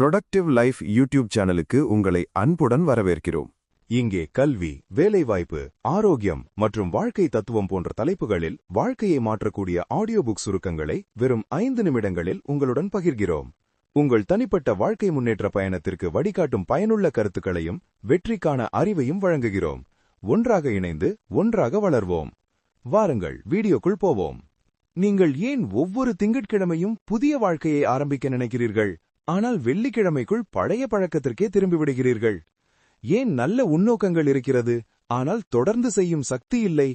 Productive life YouTube சேனலுக்கு உங்களை அன்புடன் வரவேற்கிறோம். இங்கே கல்வி, வேலைவாய்ப்பு, ஆரோக்கியம் மற்றும் வாழ்க்கை தத்துவம் போன்ற தலைப்புகளில் வாழ்க்கையை மாற்றக்கூடிய ஆடியோ புக் சுருக்கங்களை வெறும் 5 நிமிடங்களில் உங்களுடன் பகிர்கிறோம். உங்கள் தனிப்பட்ட வாழ்க்கை முன்னேற்ற பயணத்திற்கு வழிகாட்டும் பயனுள்ள கருத்துக்களையும் வெற்றிக்கான அறிவையும் வழங்குகிறோம். ஒன்றாக இணைந்து ஒன்றாக வளர்வோம். வாருங்கள், வீடியோக்குள் போவோம். நீங்கள் ஏன் ஒவ்வொரு திங்கட்கிழமையும் புதிய வாழ்க்கையை ஆரம்பிக்க நினைக்கிறீர்கள், ஆனால் வெள்ளிக்கிழமைக்குள் பழைய பழக்கத்திற்கே திரும்பிவிடுகிறீர்கள்? ஏன் நல்ல உன்னோக்கங்கள் இருக்கிறது, ஆனால் தொடர்ந்து செய்யும் சக்தி இல்லை?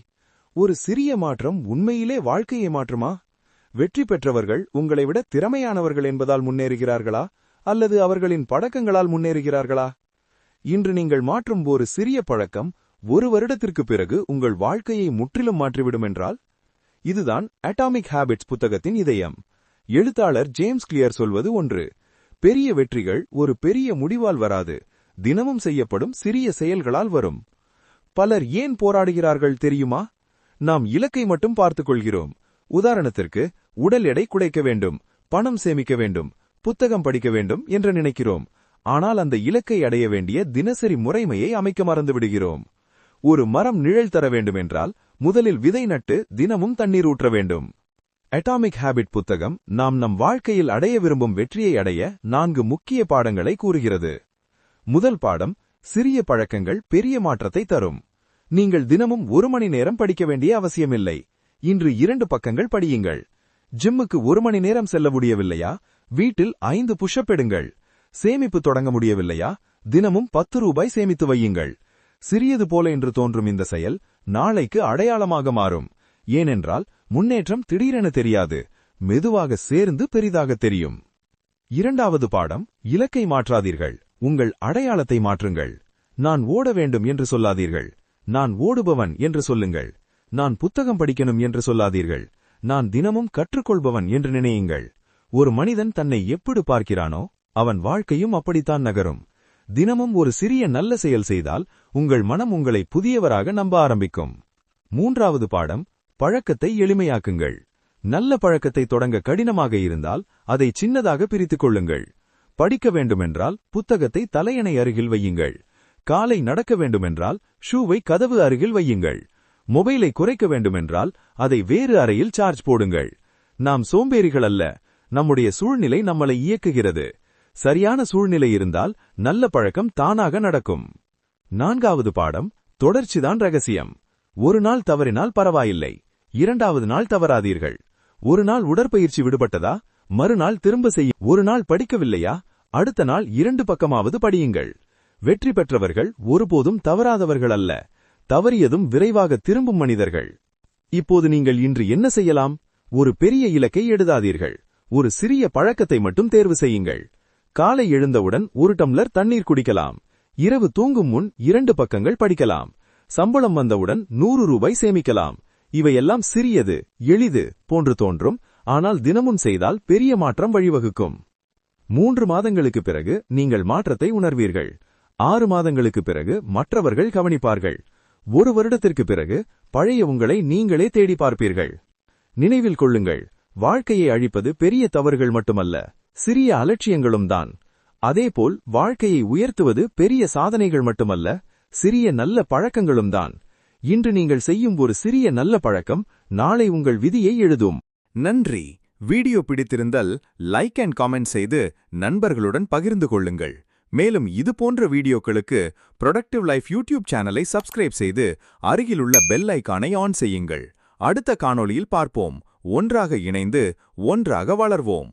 ஒரு சிறிய மாற்றம் உண்மையிலே வாழ்க்கையை மாற்றுமா? வெற்றி பெற்றவர்கள் உங்களை விட திறமையானவர்கள் என்பதால் முன்னேறுகிறார்களா, அல்லது அவர்களின் பழக்கங்களால் முன்னேறுகிறார்களா? இன்று நீங்கள் மாற்றும் ஒரு சிறிய பழக்கம் 1 வருடத்திற்கு பிறகு உங்கள் வாழ்க்கையை முற்றிலும் மாற்றிவிடும் என்றால்? இதுதான் அட்டாமிக் ஹாபிட்ஸ் புத்தகத்தின் இதயம். எழுத்தாளர் ஜேம்ஸ் கிளியர் சொல்வது ஒன்று: பெரிய வெற்றிகள் ஒரு பெரிய முடிவால் வராது, தினமும் செய்யப்படும் சிறிய செயல்களால் வரும். பலர் ஏன் போராடுகிறார்கள் தெரியுமா? நாம் இலக்கை மட்டும் பார்த்துக் கொள்கிறோம். உதாரணத்திற்கு, உடல் எடை குறைக்க வேண்டும், பணம் சேமிக்க வேண்டும், புத்தகம் படிக்க வேண்டும் என்று நினைக்கிறோம். ஆனால் அந்த இலக்கை அடைய வேண்டிய தினசரி முறைமையை அமைக்க மறந்துவிடுகிறோம். ஒரு மரம் நிழல் தர வேண்டும் என்றால் முதலில் விதை நட்டு தினமும் தண்ணீர் ஊற்ற வேண்டும். அட்டாமிக் ஹாபிட் புத்தகம் நம் வாழ்க்கையில் அடைய விரும்பும் வெற்றியை அடைய 4 முக்கிய பாடங்களை கூறுகிறது. முதல் பாடம்: சிறிய பழக்கங்கள் பெரிய மாற்றத்தை தரும். நீங்கள் தினமும் 1 மணி நேரம் படிக்க வேண்டிய அவசியமில்லை. இன்று 2 பக்கங்கள் படியுங்கள். ஜிம்முக்கு 1 மணி நேரம் செல்ல முடியவில்லையா? வீட்டில் 5 புஷ்அப் எடுங்கள். சேமிப்பு தொடங்க முடியவில்லையா? தினமும் 10 ரூபாய் சேமித்து வையுங்கள். சிறியது போல என்று தோன்றும் இந்த செயல் நாளைக்கு அடையாளமாக மாறும். ஏனென்றால் முன்னேற்றம் திடீரென தெரியாது, மெதுவாக சேர்ந்து பெரிதாக தெரியும். இரண்டாவது பாடம்: இலக்கை மாற்றாதீர்கள், உங்கள் அடையாளத்தை மாற்றுங்கள். நான் ஓட வேண்டும் என்று சொல்லாதீர்கள், நான் ஓடுபவன் என்று சொல்லுங்கள். நான் புத்தகம் படிக்கணும் என்று சொல்லாதீர்கள், நான் தினமும் கற்றுக்கொள்பவன் என்று நினையுங்கள். ஒரு மனிதன் தன்னை எப்படி பார்க்கிறானோ அவன் வாழ்க்கையும் அப்படித்தான் நகரும். தினமும் ஒரு சிறிய நல்ல செயல் செய்தால் உங்கள் மனம் உங்களை புதியவராக நம்ப ஆரம்பிக்கும். மூன்றாவது பாடம்: பழக்கத்தை எளிமையாக்குங்கள். நல்ல பழக்கத்தை தொடங்க கடினமாக இருந்தால் அதை சின்னதாக பிரித்துக் கொள்ளுங்கள். படிக்க வேண்டுமென்றால் புத்தகத்தை தலையணை அருகில் வையுங்கள். காலை நடக்க வேண்டுமென்றால் ஷூவை கதவு அருகில் வையுங்கள். மொபைலை குறைக்க வேண்டுமென்றால் அதை வேறு அறையில் சார்ஜ் போடுங்கள். நாம் சோம்பேறிகள் அல்ல, நம்முடைய சூழ்நிலை நம்மளை இயக்குகிறது. சரியான சூழ்நிலை இருந்தால் நல்ல பழக்கம் தானாக நடக்கும். நான்காவது பாடம்: தொடர்ச்சிதான் ரகசியம். ஒரு நாள் தவறினால் பரவாயில்லை, 2வது நாள் தவறாதீர்கள். ஒரு நாள் உடற்பயிற்சி விடுபட்டதா, மறுநாள் திரும்ப செய்ய. ஒரு நாள் படிக்கவில்லையா, அடுத்த நாள் 2 பக்கமாவது படியுங்கள். வெற்றி பெற்றவர்கள் ஒருபோதும் தவறாதவர்கள் அல்ல, தவறியதும் விரைவாக திரும்பும் மனிதர்கள். இப்போது நீங்கள் இன்று என்ன செய்யலாம்? ஒரு பெரிய இலக்கை எழுதாதீர்கள், ஒரு சிறிய பழக்கத்தை மட்டும் தேர்வு செய்யுங்கள். காலை எழுந்தவுடன் 1 டம்ளர் தண்ணீர் குடிக்கலாம். இரவு தூங்கும் முன் 2 பக்கங்கள் படிக்கலாம். சம்பளம் வந்தவுடன் 100 ரூபாய் சேமிக்கலாம். இவையெல்லாம் சிறியது, எளிது போன்று தோன்றும், ஆனால் தினமும் செய்தால் பெரிய மாற்றம் வழிவகுக்கும். 3 மாதங்களுக்கு பிறகு நீங்கள் மாற்றத்தை உணர்வீர்கள். 6 மாதங்களுக்கு பிறகு மற்றவர்கள் கவனிப்பார்கள். 1 வருடத்திற்கு பிறகு பழைய உங்களை நீங்களே தேடி பார்ப்பீர்கள். நினைவில் கொள்ளுங்கள், வாழ்க்கையை அழிப்பது பெரிய தவறுகள் மட்டுமல்ல, சிறிய அலட்சியங்களும் தான். அதேபோல் வாழ்க்கையை உயர்த்துவது பெரிய சாதனைகள் மட்டுமல்ல, சிறிய நல்ல பழக்கங்களும் தான். இன்று நீங்கள் செய்யும் ஒரு சிறிய நல்ல பழக்கம் நாளை உங்கள் விதியை எழுதும். நன்றி. வீடியோ பிடித்திருந்தால் லைக் அண்ட் காமெண்ட் செய்து நண்பர்களுடன் பகிர்ந்து கொள்ளுங்கள். மேலும் இது போன்ற வீடியோக்களுக்கு ப்ரொடக்டிவ் லைஃப் யூடியூப் சேனலை சப்ஸ்கிரைப் செய்து அருகிலுள்ள பெல் ஐகானை ஆன் செய்யுங்கள். அடுத்த காணொளியில் பார்ப்போம். ஒன்றாக இணைந்து ஒன்றாக வளர்வோம்.